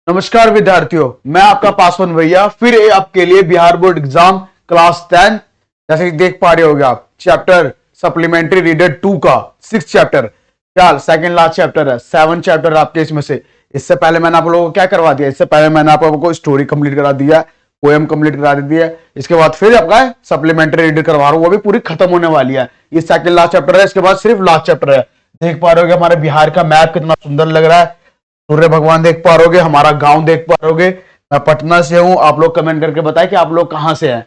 नमस्कार विद्यार्थियों, मैं आपका पासवान भैया फिर आपके लिए बिहार बोर्ड एग्जाम क्लास 10 जैसे कि देख पा रहे होगे आप चैप्टर सप्लीमेंट्री रीडर 2 का 6 चैप्टर क्या सेकंड लास्ट चैप्टर है। 7 चैप्टर आपके इसमें से। इससे पहले मैंने आप लोगों को क्या करवा दिया, इससे पहले मैंने आप लोगों को स्टोरी कंप्लीट करा दिया, पोएम कंप्लीट करा दी है। इसके बाद फिर आपका सप्लीमेंट्री रीडर करवा रहा हूं, वो भी पूरी खत्म होने वाली है। ये सेकंड लास्ट चैप्टर है, इसके बाद सिर्फ लास्ट चैप्टर है। देख पा रहे हो हमारे बिहार का मैप कितना सुंदर लग रहा है। सूर्य भगवान देख पा रहोगे, हमारा गांव देख पा रहोगे। मैं पटना से हूं, आप लोग कमेंट करके बताएं कि आप लोग कहां से हैं।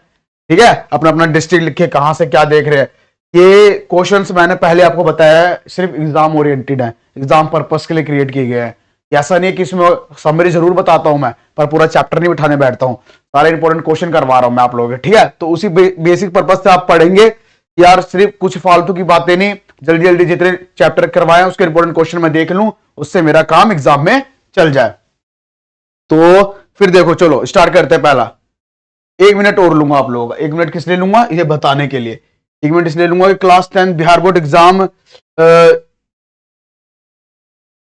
ठीक है, अपना अपना डिस्ट्रिक्ट लिखिए, कहां से क्या देख रहे हैं। ये क्वेश्चंस मैंने पहले आपको बताया है, सिर्फ एग्जाम ओरिएंटेड है, एग्जाम पर्पस के लिए क्रिएट किए गए हैं। ऐसा नहीं है कि इसमें समरी जरूर बताता हूं मैं, पर पूरा चैप्टर नहीं बिठाने बैठता हूं। सारे इंपॉर्टेंट क्वेश्चन करवा रहा हूं मैं आप लोगों के। ठीक है, तो उसी बेसिक पर्पज से आप पढ़ेंगे यार, सिर्फ कुछ फालतू की बातें नहीं। जल्दी जल्दी जितने चैप्टर करवाए उसके इंपॉर्टेंट क्वेश्चन मैं देख लूं, उससे मेरा काम एग्जाम में चल जाए। तो फिर देखो, चलो स्टार्ट करते हैं। पहला 1 मिनट और लूंगा आप लोगों का। 1 मिनट किस लिए लूंगा, ये बताने के लिए। 1 मिनट इसलिए लूंगा कि क्लास 10 बिहार बोर्ड एग्जाम,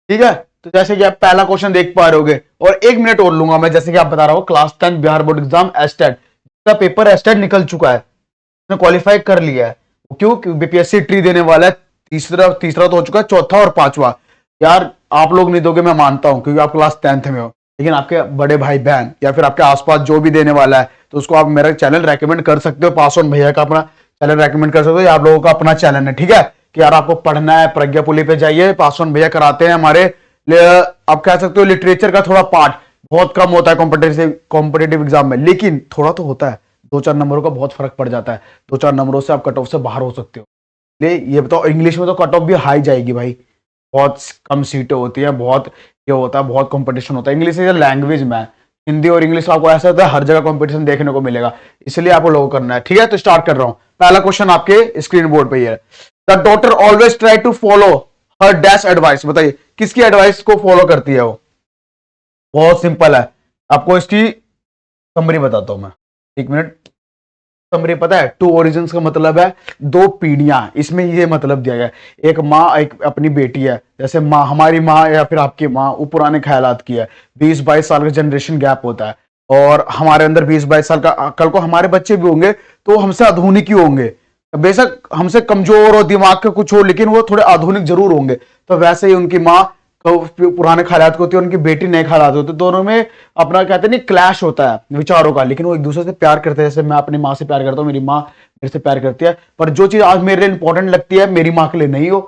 ठीक है। तो जैसे कि आप पहला क्वेश्चन देख पा रहे होगे, और 1 मिनट और लूंगा मैं, जैसे कि आप बता रहा हूं class 10 Bihar board exam estate का पेपर एस्टेट निकल चुका है, उसने क्वालिफाई कर लिया है। क्यों? क्योंकि बीपीएससी ट्री देने वाला है। तीसरा तीसरा तो हो चुका है, चौथा और पांचवा यार आप लोग नहीं दोगे, मैं मानता हूं, क्योंकि आप क्लास 10th में हो। लेकिन आपके बड़े भाई बहन या फिर आपके आसपास जो भी देने वाला है, तो उसको आप मेरा चैनल रेकमेंड कर सकते हो। पासवान भैया का अपना चैनल रेकमेंड कर सकते हो, या आप लोगों का अपना चैनल है। ठीक है, कि यार आपको पढ़ना है, प्रज्ञापुली पे जाइए, पासवान भैया कराते हैं हमारे। आप कह सकते हो लिटरेचर का थोड़ा पार्ट बहुत कम होता है कॉम्पिटेटिव एग्जाम में, लेकिन थोड़ा तो होता है। 2-4 नंबरों का बहुत फर्क पड़ जाता है। 2-4 नंबरों से आप कट ऑफ से बाहर हो सकते हो। ये बताओ, इंग्लिश में तो कट ऑफ भी हाई जाएगी भाई, बहुत कम सीटें होती है, बहुत ये होता है, बहुत कंपटीशन होता है। इंग्लिश इज लैंग्वेज में, हिंदी और इंग्लिश आपको ऐसा होता है हर जगह कंपटीशन देखने को मिलेगा, इसलिए आपको लोगो करना है। ठीक है, तो स्टार्ट कर रहा हूं। पहला क्वेश्चन आपके स्क्रीन बोर्ड पे ही है। The daughter always try to follow her dash advice. बताइए किसकी एडवाइस को फॉलो करती है वो। बहुत सिंपल है, आपको इसकी समरी बताता हूं मैं। 1 मिनट। समरी पता है, 2 ओरिजिन्स का मतलब है 2 पीढ़ियां। इसमें ये मतलब दिया गया है, एक माँ एक अपनी बेटी है। जैसे माँ, हमारी माँ या फिर आपकी माँ, वो पुराने ख्यालात की है। 20-22 साल का जनरेशन गैप होता है, और हमारे अंदर 20-22 साल का, कल को हमारे बच्चे भी होंगे तो हमसे आधुनिक ही होंगे। बेशक हमसे कमजोर और दिमाग के कुछ हो, लेकिन वो थोड़े आधुनिक जरूर होंगे। तो वैसे ही उनकी माँ पुराने ख्यालात होती है, उनकी बेटी नए ख्यालात होते, दोनों में अपना कहते नहीं क्लैश होता है विचारों का, लेकिन वो एक दूसरे से प्यार करते हैं। जैसे मैं अपनी माँ से प्यार करता हूँ, मेरी माँ मेरे से प्यार करती है। पर जो चीज आज मेरे लिए इंपॉर्टेंट लगती है, मेरी माँ के लिए नहीं हो,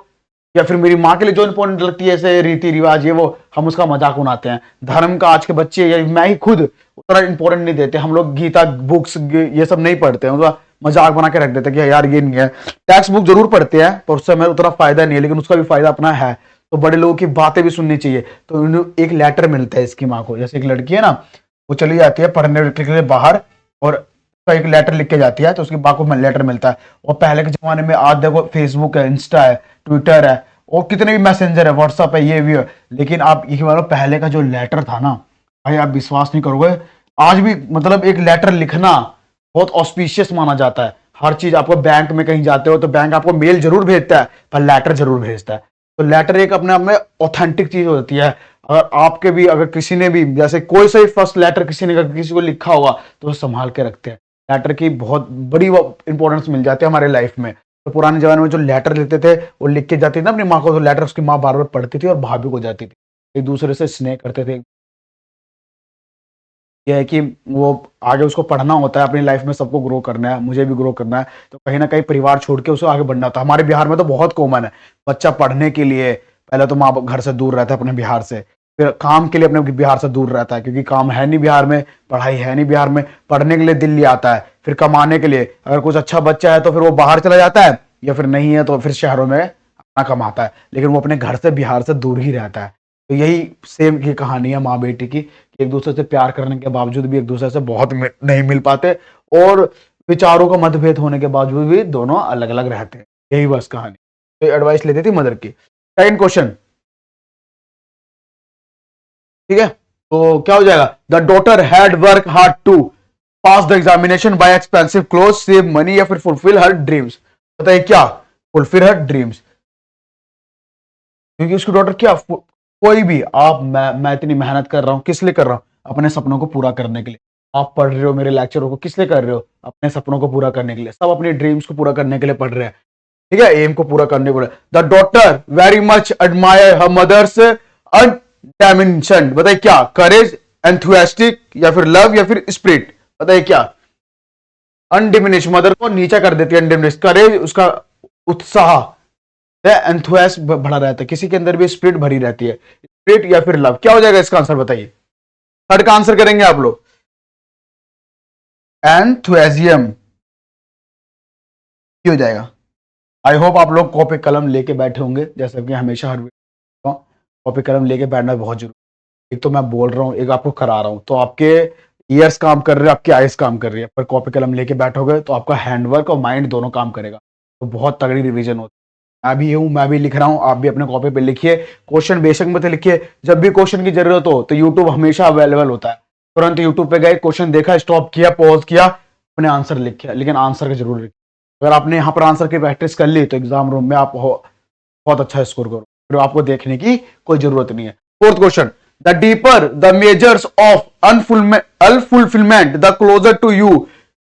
या फिर मेरी माँ के लिए जो इंपॉर्टेंट लगती है, जैसे रीति रिवाज, ये वो हम उसका मजाक उड़ाते हैं। धर्म का आज के बच्चे या मैं ही खुद उतना इंपॉर्टेंट नहीं देते। हम लोग गीता बुक्स ये सब नहीं पढ़ते हैं, उसका मजाक बना के रख देते हैं कि यार ये नहीं है। टेक्स्ट बुक जरूर पढ़ते हैं, पर उससे हमें उतना फायदा नहीं है, लेकिन उसका भी फायदा अपना है। तो बड़े लोगों की बातें भी सुननी चाहिए। तो एक लेटर मिलता है इसकी माँ को। जैसे एक लड़की है ना, वो चली जाती है पढ़ने के लिए बाहर, और एक लेटर लिख के जाती है, तो उसकी माँ को लेटर मिलता है। और पहले के जमाने में आज देखो फेसबुक है, इंस्टा है, ट्विटर है, और कितने भी मैसेंजर है, व्हाट्सअप है, ये भी है। लेकिन आप ये मानो पहले का जो लेटर था ना भाई, आप विश्वास नहीं करोगे, आज भी मतलब एक लेटर लिखना बहुत ऑस्पिशियस माना जाता है। हर चीज, आपको बैंक में कहीं जाते हो तो बैंक आपको मेल जरूर भेजता है, पर लेटर जरूर भेजता है। तो लेटर एक अपने आप में ऑथेंटिक चीज होती है। अगर आपके भी, अगर किसी ने भी, जैसे कोई सा ही फर्स्ट लेटर किसी ने किसी को लिखा होगा, तो वो संभाल के रखते हैं। लेटर की बहुत बड़ी इंपॉर्टेंस मिल जाती है हमारे लाइफ में। तो पुराने जमाने में जो लेटर लिखते थे, वो लिख के जाती थी ना अपनी माँ को, तो लेटर उसकी माँ बार बार पढ़ती थी और भाभी को जाती थी, एक दूसरे से स्नेह करते थे। यह है कि वो आगे उसको पढ़ना होता है, अपनी लाइफ में सबको ग्रो करना है, मुझे भी ग्रो करना है। तो कहीं ना कहीं परिवार छोड़ के उसे आगे बढ़ना होता है। हमारे बिहार में तो बहुत कॉमन है, बच्चा पढ़ने के लिए पहले तो माँ घर से दूर रहता है अपने बिहार से, फिर काम के लिए अपने बिहार से दूर रहता है, क्योंकि काम है नहीं बिहार में, पढ़ाई है नहीं बिहार में। पढ़ने के लिए दिल्ली आता है, फिर कमाने के लिए, अगर कुछ अच्छा बच्चा है तो फिर वो बाहर चला जाता है, या फिर नहीं है तो फिर शहरों में अपना कमाता है, लेकिन वो अपने घर से बिहार से दूर ही रहता है। तो यही सेम की कहानी है माँ बेटी की, कि एक दूसरे से प्यार करने के बावजूद भी एक दूसरे से बहुत नहीं मिल पाते, और विचारों का मतभेद होने के बावजूद भी दोनों अलग अलग रहते हैं। यही बस कहानी। तो एडवाइस लेती थी मदर की। सेकंड क्वेश्चन, ठीक है, तो क्या हो जाएगा। The daughter had work hard to pass the examination buy expensive cloth, save money, या फिर फुलफिल हर ड्रीम्स। बताइए क्या, फुलफिल हर ड्रीम्स। क्योंकि उसकी डॉटर क्या कोई भी आप, मैं इतनी मेहनत कर रहा हूँ, किस लिए कर रहा हूँ? अपने सपनों को पूरा करने के लिए। आप पढ़ रहे हो मेरे लेक्चरों को, किस लिए कर रहे हो? अपने सपनों को पूरा करने के लिए। सब अपने ड्रीम्स को पूरा करने के लिए पढ़ रहे हैं, ठीक है, एम को पूरा करने के लिए। The daughter very much admire her mother's undiminished, बताइए क्या? करेज, एंथुसियास्टिक, या फिर लव, या फिर स्पिरिट? बताइए क्या? अनडिमिनिश, मदर को नीचा कर देती है अनडिमिनिश। करेज, उसका उत्साह, एंथुसियास बढ़ा रहता है, किसी के अंदर भी स्पिरिट भरी रहती है। स्पिरिट या फिर लव, क्या हो जाएगा इसका आंसर? बताइए, थर्ड का आंसर करेंगे आप लोग। एंथुसियाज्म हो जाएगा। आई होप आप लोग कॉपी कलम लेके बैठे होंगे, जैसे कि हमेशा हर वीडियो कॉपी कलम लेके बैठना बहुत जरूरी। एक तो मैं बोल रहा हूँ, एक आपको करा रहा हूँ, तो आपके ईयर्स काम कर रहे हैं, आपकी आइज काम कर रही है, पर कॉपी कलम लेके बैठोगे तो आपका हैंडवर्क और माइंड दोनों काम करेगा, तो बहुत तगड़ी रिवीजन होती है। मैं भी हूँ, मैं भी लिख रहा हूँ, आप भी अपने कॉपी पे लिखिए। क्वेश्चन बेशक मत लिखिए, जब भी क्वेश्चन की जरूरत हो तो यूट्यूब हमेशा अवेलेबल होता है। तुरंत यूट्यूब पे गए, क्वेश्चन देखा, स्टॉप किया, पॉज किया, अपने आंसर लिखिए, लेकिन आंसर का जरूर लिखिए। अगर आपने यहाँ पर आंसर की प्रैक्टिस कर ली तो एग्जाम रूम में आप बहुत अच्छा स्कोर करो, फिर आपको देखने की कोई जरूरत नहीं है। Fourth question, the deeper the measures of unfulfilment the closer to you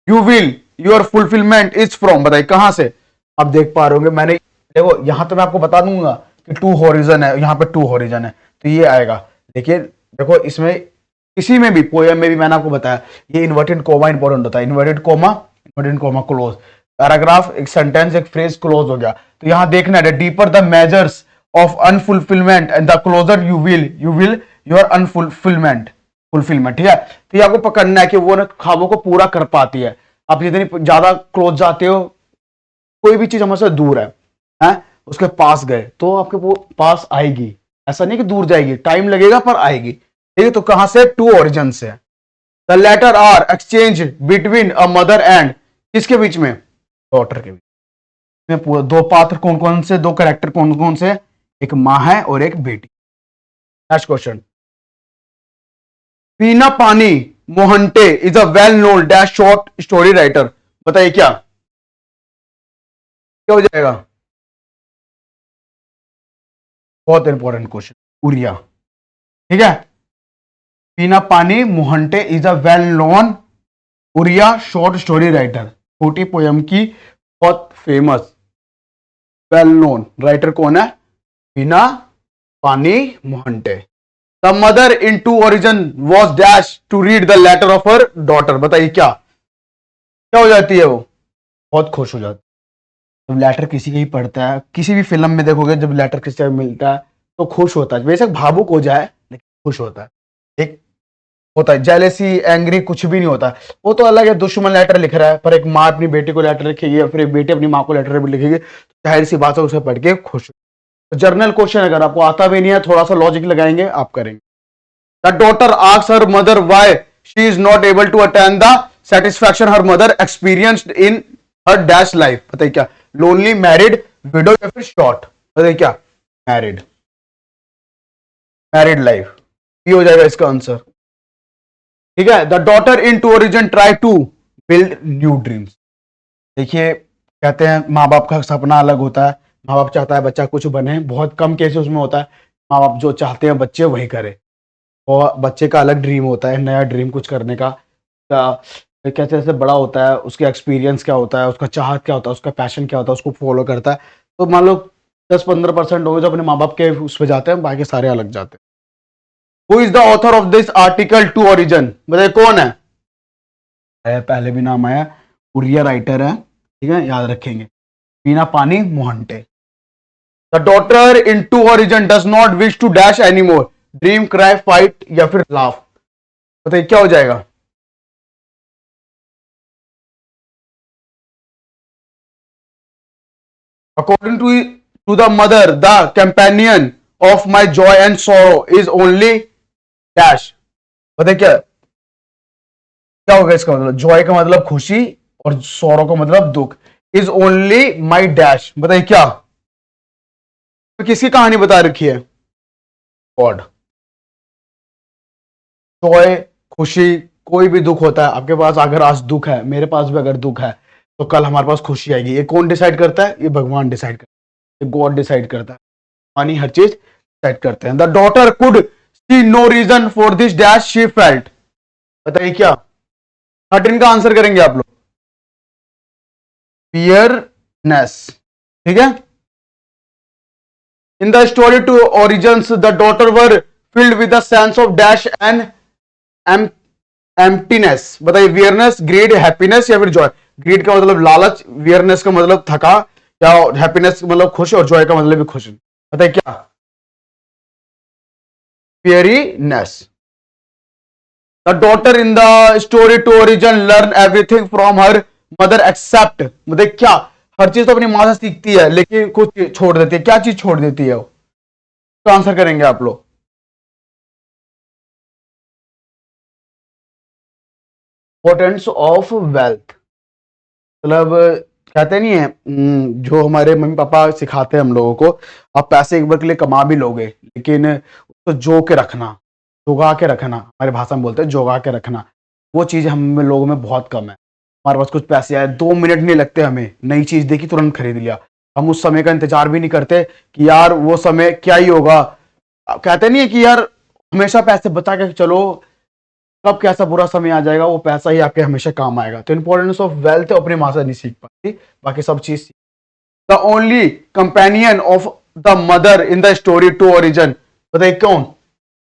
you will your fulfilment is from, बताइए कहां से? आप देख पा रहे होंगे, मैंने देखो यहां तो मैं आपको बता दूंगा कि टू हॉरिजन है, यहां पे टू हॉरिजन है, तो ये आएगा। देखिए देखो, इसमें किसी में भी पोएम में भी मैंने आपको बताया, ये इन्वर्टेड कोमा इंपॉर्टेंट होता है। इन्वर्टेड कोमा क्लोज, पैराग्राफ, एक सेंटेंस, एक फ्रेज क्लोज हो गया। तो यहां देखना है, deeper the measures of unfulfilment and the closure you will your unfulfilment fulfilment, ठीक है। तो ये आपको पकड़ना है कि वो ना ख्वाबों को पूरा कर पाती है। आप जितनी ज्यादा क्लोज जाते हो, कोई भी चीज हमसे दूर है, उसके पास गए तो आपके वो पास आएगी। ऐसा नहीं कि दूर जाएगी, टाइम लगेगा पर आएगी, ठीक है। तो कहां से? टू ओरिजिन से। The letter are exchange between a mother and, किसके बीच में? डॉटर के बीच में। पूरा दो पात्र कौन कौन से, दो कैरेक्टर कौन कौन से? एक मां है और एक बेटी। Next question, Bina Pani Mohanty is a well known dash short story writer, बताइए क्या? क्या हो जाएगा? बहुत इंपॉर्टेंट क्वेश्चन, उरिया, ठीक है। Bina Pani Mohanty is a well known Oriya short story writer, छोटी पोयम की बहुत फेमस वेल नोन राइटर कौन है? Bina Pani Mohanty. The mother in two origin was dash to read the letter of her daughter, बताइए क्या? क्या हो जाती है वो? बहुत खुश हो जाती है। जब लेटर किसी का ही पढ़ता है, किसी भी फिल्म में देखोगे, जब लेटर किसी का मिलता है तो खुश होता है, बेशक भावुक हो जाए लेकिन खुश होता है। एक होता है जेलेसी, एंग्री, कुछ भी नहीं होता। वो तो अलग है, दुश्मन लेटर लिख रहा है, पर एक माँ अपनी बेटी को लेटर लिखेगी या फिर एक बेटी अपनी माँ को लेटर भी लिखेगी, तो जाहिर सी बात है उसे पढ़ के खुश। तो जर्नल क्वेश्चन अगर आपको आता भी नहीं है, थोड़ा सा लॉजिक लगाएंगे, आप करेंगे। The daughter asks her mother why she is not able to attend the satisfaction her mother experienced in her dash life, बताइए क्या? लोनली, मैरिड, विडो, या फिर शॉर्ट? बताइए क्या? मैरिड, मैरिड लाइफ, ये हो जाएगा इसका आंसर, ठीक है। The daughter in two origin try to build new dreams, देखिए कहते हैं माँ बाप का सपना अलग होता है। माँ बाप चाहता है बच्चा कुछ बने, बहुत कम केसेस में होता है माँ बाप जो चाहते हैं बच्चे वही करे, और बच्चे का अलग ड्रीम होता है, नया ड्रीम कुछ करने का। कैसे कैसे बड़ा होता है, उसका एक्सपीरियंस क्या होता है, उसका चाहत क्या होता है, उसका पैशन क्या होता है, उसको फॉलो करता है। तो मान लो 10-15% लोग जो अपने माँ बाप के उस पर जाते हैं, बाकी सारे अलग जाते हैं। Who is the author of this article to origin, बताइए कौन है? पहले भी नाम आया, उरिया राइटर है, ठीक है, याद रखेंगे। Bina Pani Mohanty. The daughter in two origin does not wish to dash anymore, dream, cry, fight, या फिर लाफ, बताइए क्या हो जाएगा? According to the mother the companion of my joy and sorrow is only dash, बताइए क्या? क्या होगा इसका मतलब? जॉय का मतलब खुशी और सोरो का मतलब दुख। इज ओनली माई डैश, बताइए क्या? तो किसकी कहानी बता रखी है? गॉड। जॉय, खुशी, कोई भी दुख होता है आपके पास, अगर आज दुख है, मेरे पास भी अगर दुख है, तो कल हमारे पास खुशी आएगी। ये कौन डिसाइड करता है? ये भगवान डिसाइड करता है, ये गॉड डिसाइड करता है। मानी हर चीज सेट करते हैं। The daughter could see no reason for this dash she felt, बताइए क्या। 13 का आंसर करेंगे आप लोग, फियरनेस, ठीक है। In the story two origins the daughter were filled with the sense of dash and emptiness, बताइए वियरनेस, ग्रीड, हैप्पीनेस या फिर जॉय। ग्रीड का मतलब लालच, वियरनेस का मतलब थका, या हैप्पीनेस मतलब खुश, और जॉय का मतलब भी खुश, बताइए क्या। Fieriness. The daughter in the story two origin learn everything from her mother except, मतलब क्या, हर चीज तो अपनी मां से सीखती है लेकिन कुछ छोड़ देती है, क्या चीज छोड़ देती है वो, तो आंसर करेंगे आप लोग। इंपॉर्टेंस ऑफ वेल्थ, मतलब कहते नहीं है, जो हमारे मम्मी पापा सिखाते हैं हम लोगों को, आप पैसे एक बार के लिए कमा भी लोगे लेकिन उसको जो के रखना, जोगा के रखना, हमारी भाषा में बोलते हैं जोगा के रखना, वो चीज हम लोगों में बहुत कम है। हमारे पास कुछ पैसे आए, 2 मिनट नहीं लगते हमें, नई चीज देखी तुरंत खरीद लिया, हम उस समय का इंतजार भी नहीं करते कि यार वो समय क्या ही होगा। कहते नहीं है कि यार हमेशा पैसे बचा के चलो, कब कैसा बुरा समय आ जाएगा वो पैसा ही आपके हमेशा काम आएगा। तो इंपॉर्टेंस ऑफ वेल्थ अपनी माँ से नहीं सीख पाती, बाकी सब चीज। The only companion of the mother in the story two origin, बताइए कौन।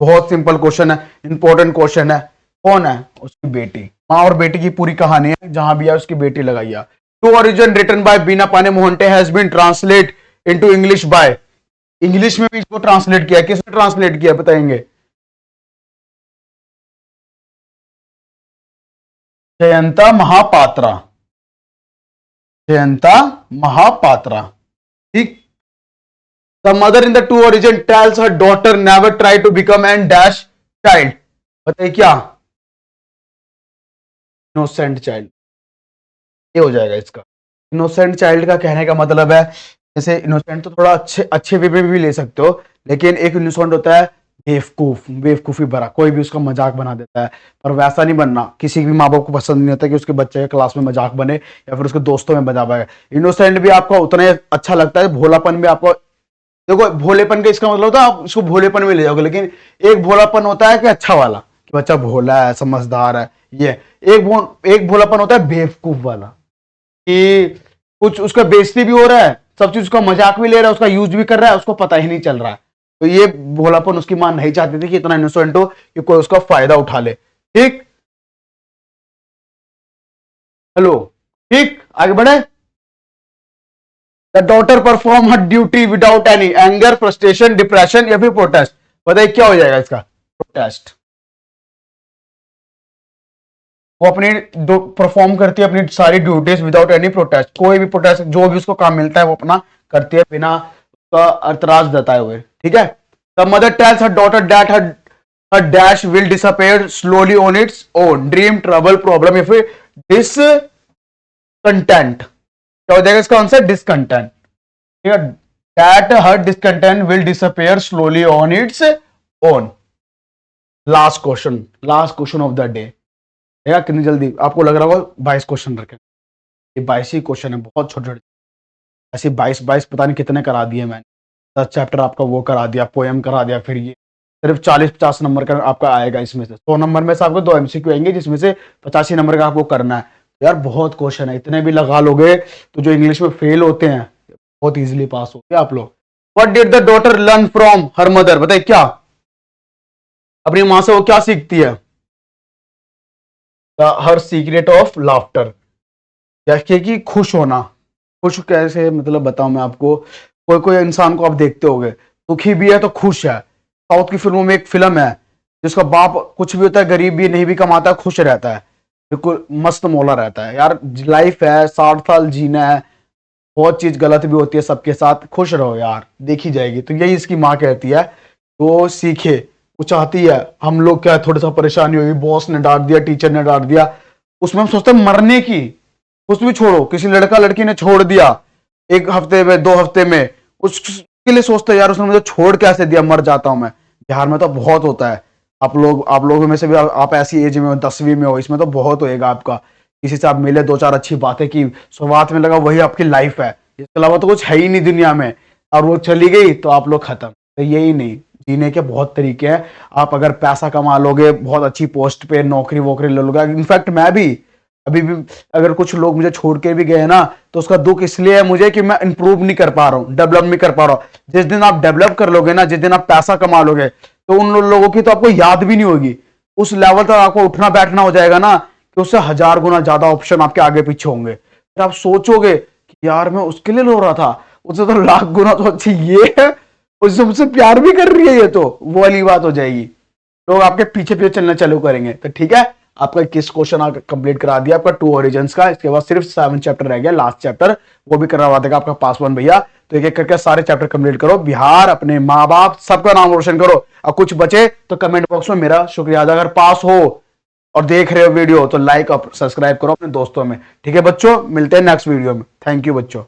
बहुत सिंपल क्वेश्चन है, इंपॉर्टेंट क्वेश्चन है, कौन है, उसकी बेटी। माँ और बेटी की पूरी कहानी है, जहां भी है उसकी बेटी लगाई है। Two origin written by Bina Pani Mohanty has been translate into English by, English में भी इसको ट्रांसलेट किया, किसने ट्रांसलेट किया बताएंगे। जयंता महापात्रा, जयंता महापात्रा, ठीक। The mother in the two origin tells her daughter never try to become an dash child, बताइए क्या। इनोसेंट चाइल्ड, ये हो जाएगा इसका। इनोसेंट चाइल्ड का कहने का मतलब है, जैसे इनोसेंट तो थोड़ा अच्छे अच्छे वे में भी ले सकते हो, लेकिन एक इनोसेंट होता है बेवकूफ, बेवकूफी भरा, कोई भी उसका मजाक बना देता है। पर वैसा नहीं बनना, किसी भी माँ बाप को पसंद नहीं होता कि उसके बच्चे के क्लास में मजाक बने या फिर उसके दोस्तों में मजाक बने। इनोसेंट भी आपको उतना ही अच्छा लगता है, भोलापन भी आपको, देखो भोलेपन का इसका मतलब होता है आप उसको भोलेपन में ले जाओगे, लेकिन एक भोलापन होता है कि अच्छा वाला, कि बच्चा भोला है, समझदार है, ये एक भोलापन होता है बेवकूफ वाला, कि कुछ उसका बेइज्जती भी हो रहा है, सब चीज उसका मजाक भी ले रहा है, उसका यूज भी कर रहा है, उसको पता ही नहीं चल रहा है। तो ये भोलापन उसकी मां नहीं चाहती थी कि इतना इनोसेंट हो कि कोई उसका फायदा उठा ले, ठीक। हेलो, ठीक, आगे बढ़े। The daughter perform her duty without any anger, frustration, depression या फिर प्रोटेस्ट, बताइए क्या हो जाएगा इसका। प्रोटेस्ट। वो अपनी परफॉर्म करती है अपनी सारी ड्यूटीज विदाउट एनी प्रोटेस्ट, कोई भी प्रोटेस्ट, जो भी उसको काम मिलता है वो अपना करती है बिना उसका एतराज जताए हुए, ठीक है। The mother tells her daughter that her dash will disappear slowly on its own, dream, trouble, problem या फिर डिसकंटेंट, क्या हो जाएगा इसका आंसर, डिसकंटेंट, ठीक है। That her discontent will disappear slowly on its own. Last question of the day, देखा कितनी जल्दी, आपको लग रहा होगा 22 क्वेश्चन रखे, ये 22 ही क्वेश्चन है, बहुत छोटे छोटे, ऐसे 22 पता नहीं कितने करा दिए मैंने। 10 चैप्टर आपका वो करा दिया, पोएम करा दिया, फिर ये सिर्फ 40-50 नंबर का आपका आएगा, इसमें से 100 नंबर में से आपको 2 MCQ आएंगे जिसमें से 85 नंबर का आपको करना है। यार बहुत क्वेश्चन है, इतने भी लगा लोगे तो जो इंग्लिश में फेल होते हैं बहुत इजीली पास हो गए आप लोग। What did the daughter learn from her mother, बताइए क्या, अपनी माँ से वो क्या सीखती है। हर सीक्रेट ऑफ लाफ्टर, जैसे कि खुश होना, खुश कैसे मतलब बताऊं मैं आपको, कोई कोई इंसान को आप देखते होगे दुखी भी है तो खुश है। साउथ की फिल्मों में एक फिल्म है जिसका बाप कुछ भी होता है, गरीब भी नहीं भी कमाता, खुश रहता है, बिल्कुल मस्त मौला रहता है। यार लाइफ है, 60 साल जीना है, बहुत चीज गलत भी होती है सबके साथ, खुश रहो यार, देखी जाएगी। तो यही इसकी माँ कहती है, तो सीखे, वो चाहती है। हम लोग क्या, थोड़ा सा परेशानी हुई, बॉस ने डांट दिया, टीचर ने डांट दिया, उसमें हम सोचते हैं मरने की, कुछ भी छोड़ो, किसी लड़का लड़की ने छोड़ दिया 1 हफ्ते में 2 हफ्ते में, उसके लिए सोचते हैं यार उसने मुझे छोड़ कैसे दिया, मर जाता हूं मैं। बिहार में तो बहुत होता है, आप लोगों में से भी आप ऐसी एज में हो, 10वीं में हो, इसमें तो बहुत होएगा आपका। किसी से आप मिले, 2-4 अच्छी बातें की, शुरुआत में लगा वही आपकी लाइफ है, इसके अलावा तो कुछ है ही नहीं दुनिया में, और वो चली गई तो आप लोग खत्म। तो यही नहीं, जीने के बहुत तरीके हैं। आप अगर पैसा कमा लोगे, बहुत अच्छी पोस्ट पे नौकरी वोकरी ले लोगे, इनफैक्ट मैं भी अभी भी, अगर कुछ लोग मुझे छोड़ के भी गए ना, तो उसका दुख इसलिए है मुझे कि मैं इंप्रूव नहीं कर पा रहा हूँ, डेवलप नहीं कर पा रहा हूँ। जिस दिन आप डेवलप कर लोगे ना, जिस दिन आप पैसा कमा लोगे, तो उन लोगों की तो आपको याद भी नहीं होगी। उस लेवल तक आपको उठना बैठना हो जाएगा ना, कि उससे 1000 गुना ज्यादा ऑप्शन आपके आगे पीछे होंगे। फिर आप सोचोगे कि यार मैं उसके लिए लो रहा था, उससे तो लाख गुना तो अच्छी ये है, उससे मुझसे प्यार भी कर रही है, ये तो वो वाली बात हो जाएगी। लोग आपके पीछे पीछे चलना चालू करेंगे। तो ठीक है, आपका किस क्वेश्चन कंप्लीट करा दिया, आपका 2 ओरिजिन्स का। इसके बाद सिर्फ 7 चैप्टर रह गया, लास्ट चैप्टर वो भी करवा देगा आपका पास वन भैया। तो एक एक करके सारे चैप्टर कंप्लीट करो, बिहार, अपने माँ बाप, सबका नाम रोशन करो। और कुछ बचे तो कमेंट बॉक्स में मेरा शुक्रिया अदा। अगर पास हो और देख रहे हो वीडियो, तो लाइक और सब्सक्राइब करो अपने दोस्तों में। ठीक है बच्चों, मिलते हैं नेक्स्ट वीडियो में। थैंक यू बच्चों।